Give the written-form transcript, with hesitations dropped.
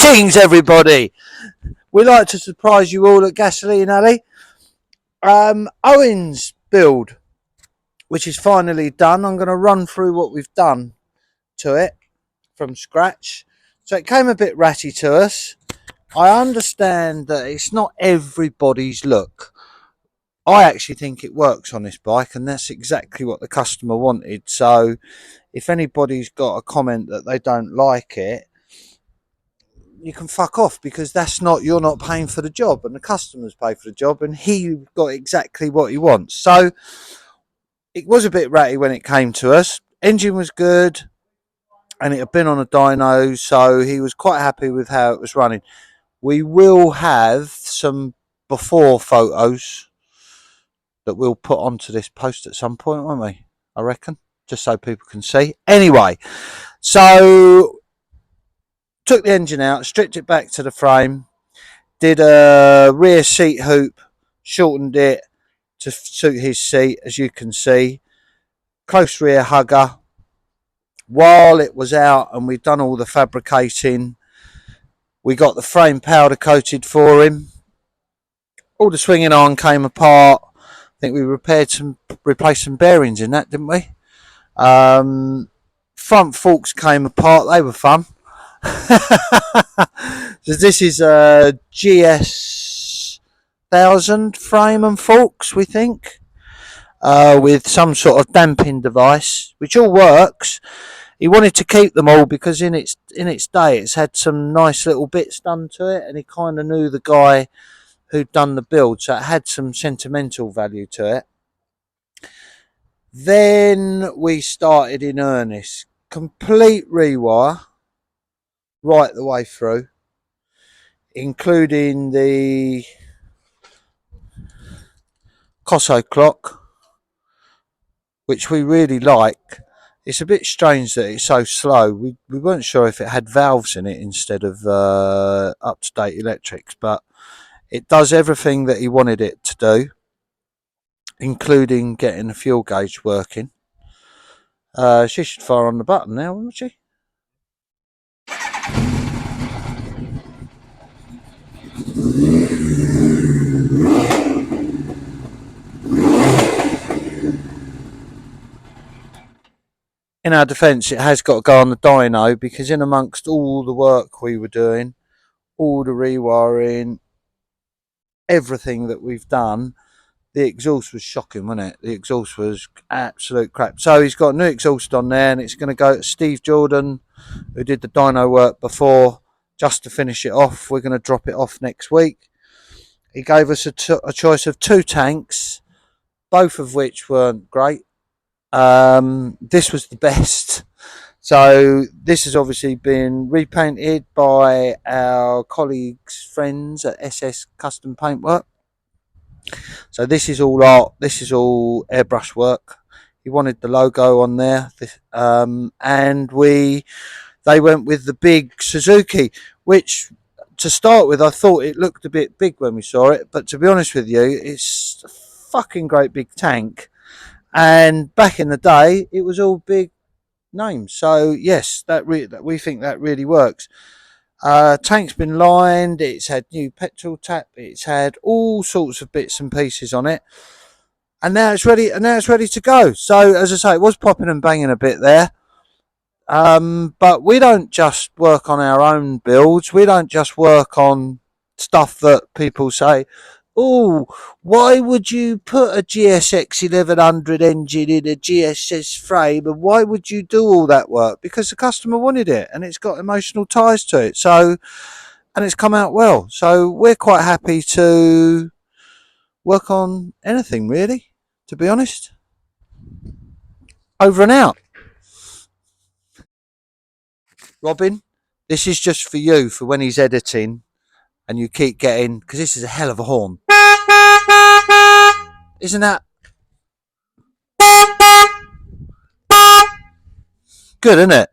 Greetings, everybody. We like to surprise you all at Gasoline Alley. Owen's build, which is finally done. I'm going to run through what we've done to it from scratch. So it came a bit ratty to us. I understand that it's not everybody's look. I actually think it works on this bike, and that's exactly what the customer wanted. So if anybody's got a comment that they don't like it, you can fuck off, because you're not paying for the job, and the customers pay for the job, and he got exactly what he wants. So it was a bit ratty when it came to us. Engine was good, and it had been on a dyno, so he was quite happy with how it was running. We will have some before photos that we'll put onto this post at some point, won't we? I reckon, just so people can see. Anyway, so took the engine out, stripped it back to the frame, did a rear seat hoop, shortened it to suit his seat, as you can see. Close rear hugger. While it was out and we'd done all the fabricating, we got the frame powder coated for him. All the swinging arm came apart. I think we replaced some bearings in that, didn't we? Front forks came apart. They were fun. So this is a GSX1100 frame and forks, we think, with some sort of damping device, which all works. He wanted to keep them all because in its day it's had some nice little bits done to it, and he kind of knew the guy who'd done the build, so it had some sentimental value to it. Then we started in earnest. Complete rewire right the way through, including the Cosso clock, which we really like. It's a bit strange that it's so slow. We weren't sure if it had valves in it instead of up-to-date electrics, but it does everything that he wanted it to do, including getting the fuel gauge working. She should fire on the button now, wouldn't she? In our defence, it has got to go on the dyno, because in amongst all the work we were doing, all the rewiring, everything that we've done, the exhaust was shocking, wasn't it? The exhaust was absolute crap. So he's got a new exhaust on there, and it's going to go to Steve Jordan, who did the dyno work before, just to finish it off. We're going to drop it off next week. He gave us a choice of 2 tanks, both of which weren't great. This was the best. So this has obviously been repainted by our colleagues, friends at SS Custom Paintwork. So this is all art. This is all airbrush work. He wanted the logo on there, and they went with the big Suzuki, which, to start with, I thought it looked a bit big when we saw it, but to be honest with you, it's a fucking great big tank. And back in the day, it was all big names. So yes, we think that really works. Tank's been lined. It's had new petrol tap. It's had all sorts of bits and pieces on it, and now it's ready. And now it's ready to go. So as I say, it was popping and banging a bit there. But we don't just work on our own builds. We don't just work on stuff that people say, oh, why would you put a GSX1100 engine in a GSS frame, and why would you do all that work? Because the customer wanted it, and it's got emotional ties to it. So, and it's come out well. So we're quite happy to work on anything, really, to be honest. Over and out. Robin, this is just for you, for when he's editing and you keep getting, because this is a hell of a horn. Isn't that good, isn't it?